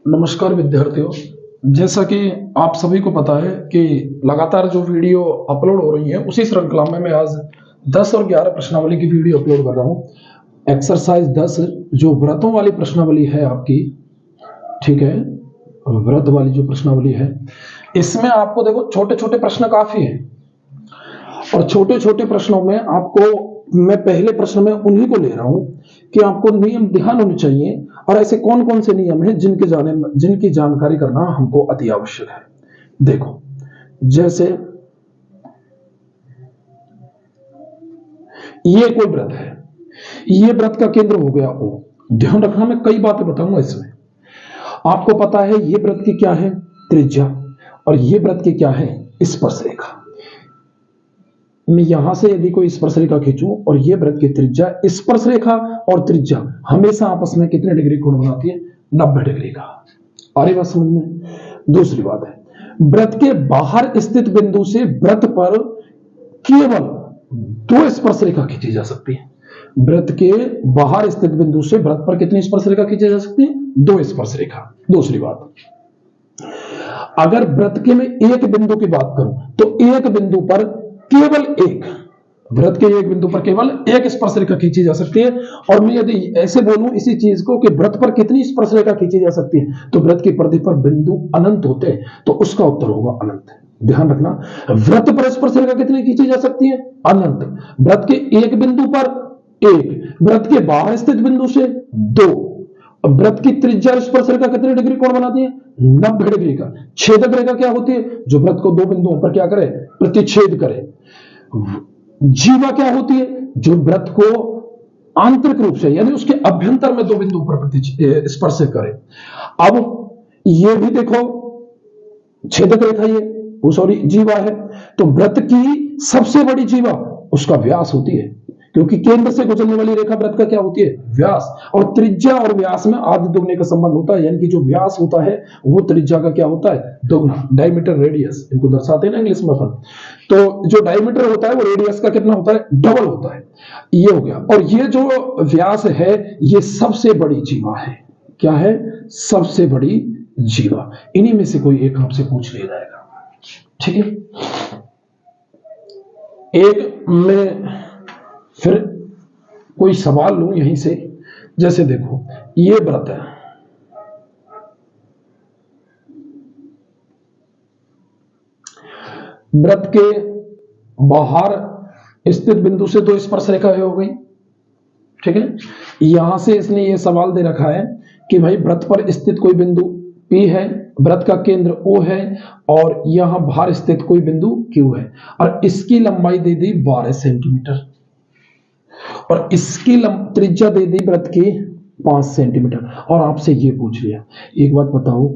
नमस्कार विद्यार्थियों। जैसा कि आप सभी को पता है कि लगातार जो वीडियो अपलोड हो रही है उसी श्रृंखला में मैं आज 10 और 11 प्रश्नावली की वीडियो अपलोड कर रहा हूं। एक्सरसाइज 10 जो व्रतों वाली प्रश्नावली है आपकी, ठीक है, व्रत वाली जो प्रश्नावली है इसमें आपको देखो छोटे छोटे प्रश्न काफी हैं और छोटे छोटे प्रश्नों में आपको मैं पहले प्रश्न में उन्हीं को ले रहा हूं कि आपको नियम ध्यान होने चाहिए और ऐसे कौन कौन से नियम हैं जिनकी जानकारी करना हमको अति आवश्यक है। देखो, जैसे ये कोई व्रत है, ये व्रत का केंद्र हो गया ओ। ध्यान रखना, मैं कई बातें बताऊंगा इसमें। आपको पता है ये व्रत की क्या है, त्रिज्या, और ये व्रत की क्या है, स्पर्श रेखा। मैं यहां से यदि कोई स्पर्श रेखा खींचूं और ये व्रत की त्रिज्या, स्पर्श रेखा और त्रिज्या हमेशा आपस में कितने डिग्री कोण बनाती है, 90 डिग्री का। आ रही बात समझ में। दूसरी बात है, व्रत के बाहर स्थित बिंदु से व्रत पर केवल 2 स्पर्श रेखा खींची जा सकती है। व्रत के बाहर स्थित बिंदु से व्रत पर कितनी स्पर्श रेखा खींची जा सकती है, 2 स्पर्श रेखा। दूसरी बात, अगर व्रत के मैं एक बिंदु की बात करूं तो एक बिंदु पर केवल एक, व्रत के एक बिंदु पर केवल एक स्पर्श रेखा खींची जा सकती है। और मैं यदि ऐसे बोलूं इसी चीज को कि व्रत पर कितनी स्पर्श रेखा खींची जा सकती है, तो व्रत की परिधि पर बिंदु अनंत होते हैं, तो उसका उत्तर होगा अनंत। ध्यान रखना, व्रत पर स्पर्श रेखा कितनी खींची जा सकती है, अनंत। व्रत के एक बिंदु पर एक, व्रत के बाहर स्थित बिंदु से 2। व्रत की त्रिज्या स्पर्श रेखा कितने डिग्री कोण बनाती है, 90 डिग्री का। छेदक रेखा क्या होती है, जो व्रत को 2 बिंदुओं पर क्या करे, प्रतिच्छेद करे। जीवा क्या होती है, जो व्रत को आंतरिक रूप से यानी उसके अभ्यंतर में 2 बिंदुओं पर स्पर्श करे। अब ये भी देखो, छेदक रेखा ये सॉरी जीवा है, तो व्रत की सबसे बड़ी जीवा उसका व्यास होती है, क्योंकि केंद्र से गुजरने वाली रेखा व्रत का क्या होती है, व्यास। और त्रिज्या और व्यास में आधे दुगने का संबंध होता है, यानी कि जो व्यास होता है वो त्रिज्या का क्या होता है, दुगना। डायमीटर रेडियस इनको दर्शाते हैं ना इंग्लिश में अपन। तो जो डायमीटर होता है वो रेडियस का कितना होता है, डबल होता है। ये हो गया। और ये जो व्यास है ये सबसे बड़ी जीवा है। क्या है, सबसे बड़ी जीवा। इन्हीं में से कोई एक आपसे पूछ लिया जाएगा, ठीक है। एक मैं फिर कोई सवाल लूं यहीं से। जैसे देखो, ये व्रत है, व्रत के बाहर स्थित बिंदु से 2 स्पर्श रेखा हो गई, ठीक है। यहां से इसने ये सवाल दे रखा है कि भाई व्रत पर स्थित कोई बिंदु P है, व्रत का केंद्र O है और यहां बाहर स्थित कोई बिंदु Q है, और इसकी लंबाई दे दी 12 सेंटीमीटर और इसकी त्रिज्या दे दी व्रत की 5 सेंटीमीटर। और आपसे ये पूछ लिया, एक बात बताओ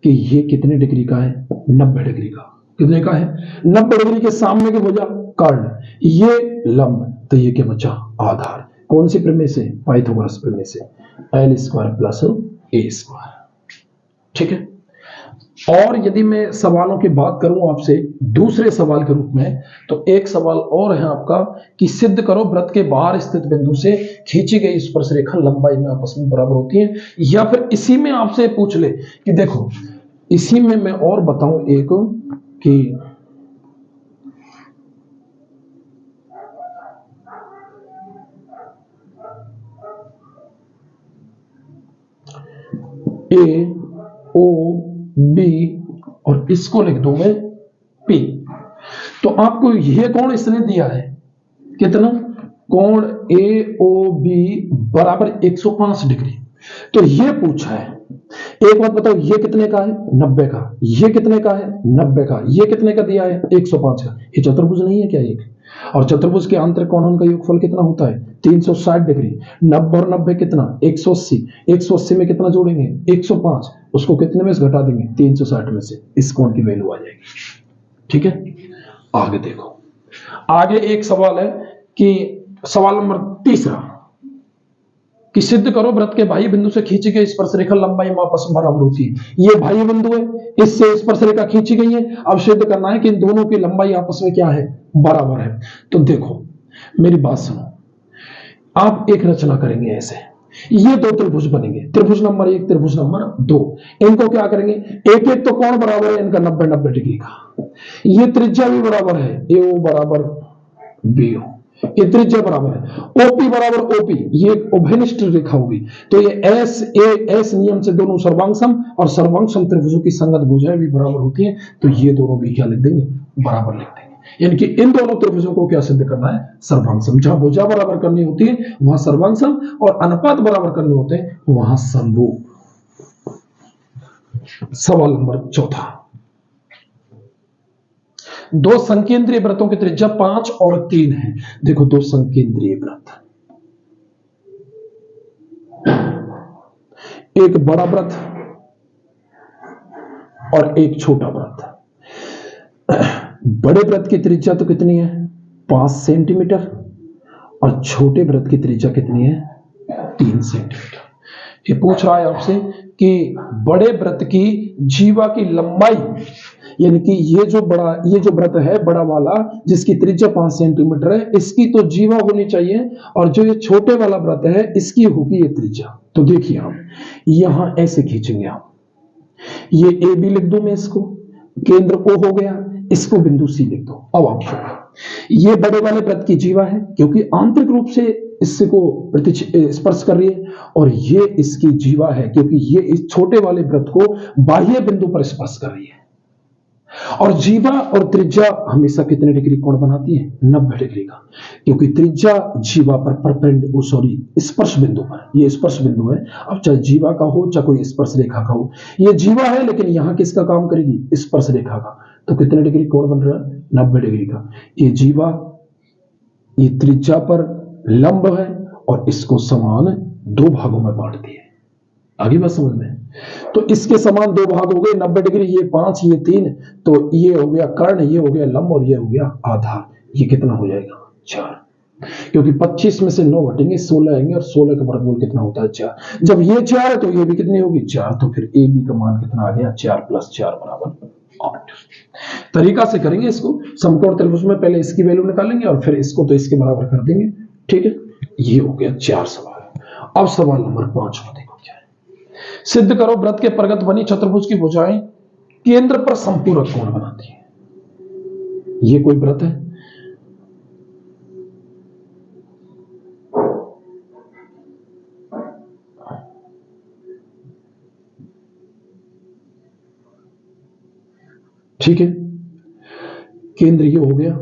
कि ये कितने डिग्री का है, 90 डिग्री का। कितने का है, 90 डिग्री के सामने के भुजा कर्ण, ये लंब, तो ये क्या बचा, आधार। कौन सी प्रमेय से, पाइथागोरस प्रमेय से, L square plus A square, ठीक है। और यदि मैं सवालों की बात करूं आपसे दूसरे सवाल के रूप में, तो एक सवाल और है आपका कि सिद्ध करो व्रत के बाहर स्थित बिंदु से खींची गई स्पर्श रेखा लंबाई में आपस में बराबर होती है। या फिर इसी में आपसे पूछ ले कि देखो, इसी में मैं और बताऊं एक कि A O B और इसको लिख दूं मैं P। तो आपको ये कोण इसने दिया है कितना, कोण AOB बराबर 105 डिग्री। तो ये पूछा है, एक बात बताओ, ये कितने का है, 90 का। ये कितने का है, 90 का। ये कितने का दिया है, 105 का। ये चतुर्भुज नहीं है क्या एक, और चतुर्भुज के आंतरिक कोणों का योगफल कितना होता है, 360 डिग्री। 90 और 90 कितना, 180। 180 में कितना जोड़ेंगे, 105। उसको कितने में से घटा देंगे, 360 में से। इस कोण की वैल्यू आ जाएगी, ठीक है। आगे देखो, आगे एक सवाल है कि सवाल नंबर 3 कि सिद्ध करो व्रत के बाह्य बिंदु से खींची गई स्पर्श रेखा लंबाई में आपस में बराबर होती है। ये बाह्य बिंदु है, इससे स्पर्श रेखा खींची गई है। अब सिद्ध करना है कि इन दोनों की लंबाई आपस में क्या है, बराबर है। तो देखो मेरी बात सुनो, आप एक रचना करेंगे ऐसे ये दो त्रिभुज बनेंगे, त्रिभुज नंबर 1, त्रिभुज नंबर 2। इनको क्या करेंगे, एक एक तो कोण बराबर है इनका 90-90 डिग्री का। ये त्रिज्या भी बराबर है, AO बराबर BO, ये त्रिज्या बराबर है। OP बराबर OP, ये उभयनिष्ठ रेखा होगी। तो ये एस नियम से दोनों सर्वांगसम और सर्वांगसम त्रिभुजों की संगत भुजाएं भी बराबर होती हैं, तो ये दोनों भी क्या लिख देंगे, बराबर लिख देंगे। यानी कि इन दोनों त्रिभुजों को क्या सिद्ध करना है, सर्वांगसम। जहां भुजा बराबर करनी होती है वहां सर्वांगसम, और अनुपात बराबर करने होते हैं वहां समरूप। सवाल नंबर 4, दो संकेंद्रीय वृत्तों की त्रिज्या 5 और 3 है। देखो, दो संकेंद्रीय वृत्त, एक बड़ा वृत्त और एक छोटा वृत्त। बड़े वृत्त की त्रिज्या तो कितनी है, 5 सेंटीमीटर, और छोटे वृत्त की त्रिज्या कितनी है, 3 सेंटीमीटर। ये पूछ रहा है आपसे कि बड़े वृत्त की जीवा की लंबाई, यानी कि ये जो वृत्त है बड़ा वाला जिसकी त्रिज्या 5 सेंटीमीटर है, इसकी तो जीवा होनी चाहिए, और जो ये छोटे वाला वृत्त है इसकी होगी ये त्रिज्या। तो देखिए हम यहां ऐसे खींचेंगे, हम ये ए बी लिख दूं मैं, इसको केंद्र O हो गया, इसको बिंदु C लिख दो। अब आप ये बड़े वाले वृत्त की जीवा है क्योंकि आंतरिक रूप से इससे को स्पर्श कर रही है, और ये इसकी जीवा है क्योंकि ये इस छोटे वाले वृत्त को बाह्य बिंदु पर स्पर्श कर रही है। और जीवा और त्रिज्या हमेशा कितने डिग्री कोण बनाती है, 90 डिग्री का, क्योंकि त्रिज्या जीवा पर स्पर्श बिंदु पर, ये स्पर्श बिंदु है। अब चाहे जीवा का हो चाहे कोई स्पर्श रेखा का हो, ये जीवा है लेकिन यहां किसका काम करेगी, स्पर्श रेखा का। तो कितने डिग्री कोण बन रहा है, 90 डिग्री का। ये जीवा ये त्रिज्या पर लंब है और इसको समान 2 भागों में बांटती है। आगे बात समझ में, तो इसके समान 2 भाग हो गए, 90 डिग्री, ये 5 ये 3, तो ये हो गया कर्ण, ये हो गया लंब, और ये हो गया आधार। ये कितना हो जाएगा, 4, क्योंकि 25 में से 9 घटेंगे, 16 आएंगे, और 16 का वर्गमूल कितना होता है, 4। जब ये 4 है तो ये भी कितनी होगी, 4। तो फिर ए बी का मान कितना आ गया, 4 + 4 = 8। तरीका से करेंगे इसको, समकोण त्रिभुज में पहले इसकी वैल्यू निकालेंगे और फिर इसको तो इसके बराबर कर देंगे। ठीक है, ये हो गया 4 सवाल। अब सवाल नंबर 5 को देखो क्या है, सिद्ध करो वृत्त के परगत बनी चतुर्भुज की भुजाएं केंद्र पर संपूरक कोण बनाती है। ये कोई वृत्त है, ठीक है, केंद्र ये हो गया।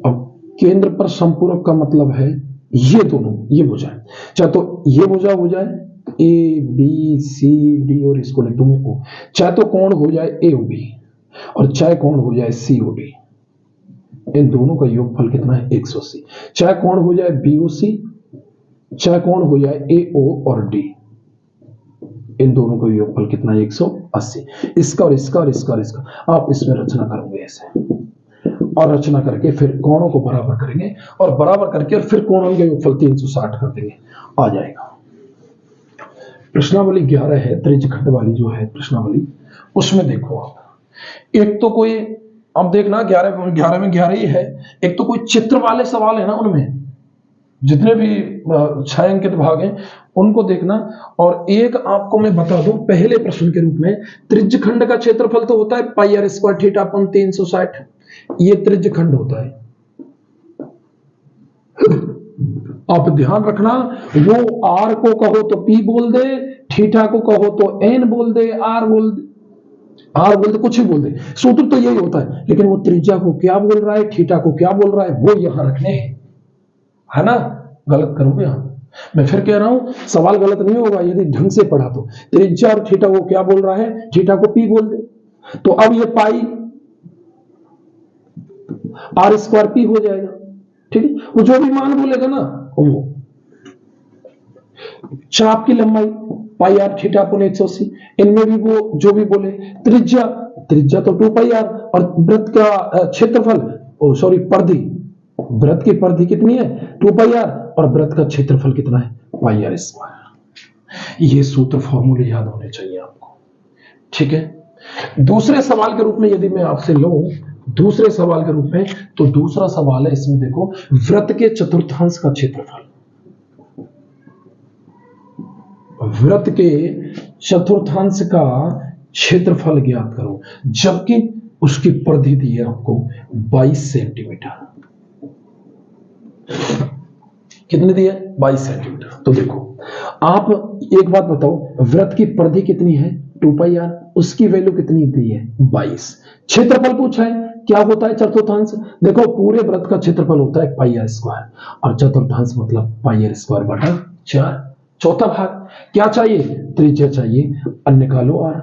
अब केंद्र पर संपूरक का मतलब है ये दोनों, ये भुजाएं, चाहे तो ये भुजा हो जाए A B C D और इसको लिख दूंगे O, चाहे तो कोण हो जाए AOB और चाहे कोण हो जाए COD, इन दोनों का योगफल कितना है, 180। चाहे कोण हो जाए BOC, चाहे कोण हो जाए AO और D, इन दोनों का योगफल कितना है, 180। इसका और इसका और इसका और इसका, आप इसमें रचना करोगे ऐसे, और रचना करके फिर कोणों को बराबर करेंगे, और बराबर करके और फिर कोणों का योगफल 360 कर देंगे, आ जाएगा। प्रश्नावली 11 है, त्रिज्यखंड वाली जो है प्रश्नावली, उसमें देखो आप, एक तो कोई, अब देखना 11 में 11 ही है, एक तो कोई चित्र वाले सवाल है ना, उनमें जितने भी 6 अंकित भाग हैं उनको देखना। और एक आपको मैं बता दूं पहले प्रश्न के रूप में, त्रिज्यखंड का क्षेत्रफल तो होता है πr² θ अपन 360, ये त्रिज्यखंड होता है। आप ध्यान रखना, वो आर को कहो तो P बोल दे, थीटा को कहो तो N बोल दे, आर बोल दे, कुछ भी बोल दे, सूत्र तो यही होता है। लेकिन वो त्रिज्या को क्या बोल रहा है, थीटा को क्या बोल रहा है, वो यहां रखने है ना, गलत करोगे हम। मैं फिर कह रहा हूं, सवाल गलत नहीं होगा यदि ढंग से पढ़ा तो। त्रिज्या और थीटा को क्या बोल रहा है, थीटा को P बोल दे, तो अब ये पाई r² P हो जाएगा। ठीक है, वो जो भी मान बोलेगा ना, वो चाप की लंबाई πr θ / 180, इनमें भी वो जो भी बोले, त्रिज्या तो 2πr, और वृत्त का क्षेत्रफल, परिधि, वृत्त की परिधि कितनी है, 2πr, और वृत्त का क्षेत्रफल कितना है, πr²। ये सूत्र फॉर्मूले याद होने चाहिए आपको। ठीक है, दूसरे सवाल के रूप में यदि मैं आपसे लूं, दूसरे सवाल के रूप में, तो दूसरा सवाल है, इसमें देखो वृत्त के चतुर्थांश का क्षेत्रफल, वृत्त के चतुर्थांश का क्षेत्रफल ज्ञात करो, जबकि उसकी परिधि दी है आपको 22 सेंटीमीटर। कितनी दी है? 22 सेंटीमीटर। तो देखो आप एक बात बताओ, वृत्त की परिधि कितनी है? 2πr, उसकी वैल्यू कितनी दी है? 22। क्षेत्रफल पूछा है, क्या होता है चतुर्थांश? देखो पूरे वृत्त का क्षेत्रफल होता है πr स्क्वायर, और चतुर्थांश मतलब πr स्क्वायर बटा 4। चौथा भाग क्या चाहिए? त्रिज्या चाहिए, और निकालो r।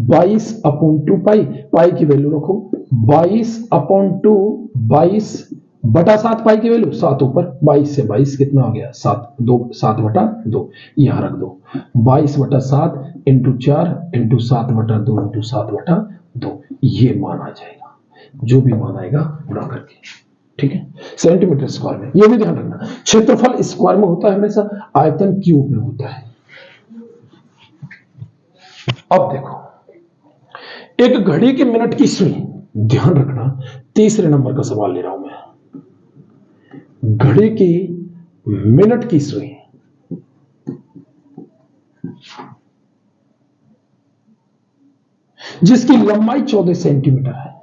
22/2π, पाई की वैल्यू रखो 22/2, 22 बटा 7, पाई की वैल्यू 7 ऊपर, 22 से 22 कितना आ गया? 7, 2 7/2, यहां रख दो। 22/7 इंटू 4 इंटू 7/2 इंटू 7/2, ये मान आ जाएगा। जो भी मान आएगा गुणा करके, ठीक है, सेंटीमीटर स्क्वायर में। ये भी ध्यान रखना, क्षेत्रफल स्क्वायर में होता है हमेशा, आयतन क्यूब में होता है। अब देखो एक घड़ी के मिनट की सुई, ध्यान रखना, तीसरे नंबर का सवाल ले रहा हूं मैं। घड़ी की मिनट की सुई, जिसकी लंबाई 14 सेंटीमीटर है,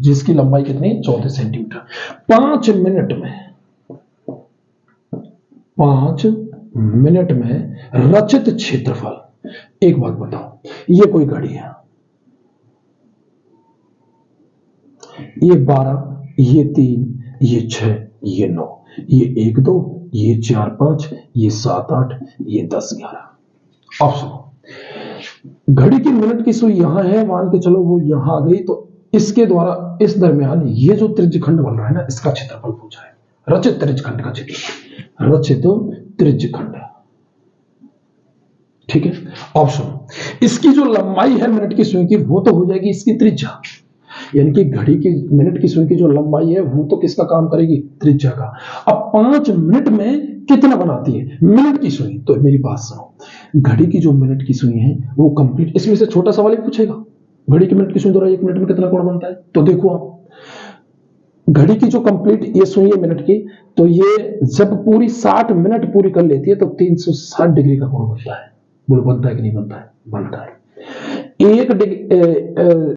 जिसकी लंबाई कितनी? 14 सेंटीमीटर। 5 मिनट में रचित क्षेत्रफल। एक बात बताओ, ये कोई घड़ी है, ये 12, ये 3, ये 6, ये 9, ये 1 2, ये 4 5, ये 7 8, ये 10 11। अब सुनो, घड़ी की मिनट की सुई यहां है, मान के चलो वो यहां आ गई, तो इसके द्वारा इस दरमियान ये जो त्रिज्यखंड बन रहा है ना, इसका क्षेत्रफल पूछा है, रचित त्रिज्यखंड का क्षेत्रफल, रचित त्रिज्यखंड, ठीक है। अब सुनो, इसकी जो लंबाई है मिनट की सुई की, वो तो हो जाएगी इसकी त्रिज्या, यानी कि घड़ी की मिनट की सुई की जो लंबाई है वो तो किसका काम करेगी? त्रिज्या का। अब 5 मिनट में कितना बनाती है मिनट की सुई? तो मेरी बात सुनो, घड़ी की जो मिनट की सुई है वो कंप्लीट, इसमें से छोटा सवाल ही पूछेगा, घड़ी की मिनट की सुई द्वारा 1 मिनट में कितना कोण बनता है? तो देखो आप, घड़ी की जो कंप्लीट ये सुई है मिनट की, तो ये जब पूरी 60 मिनट पूरी कर लेती है तो 360 डिग्री का कोण बनता है। बोलो बनता है कि नहीं बनता है? बनता है। 1 डिग्री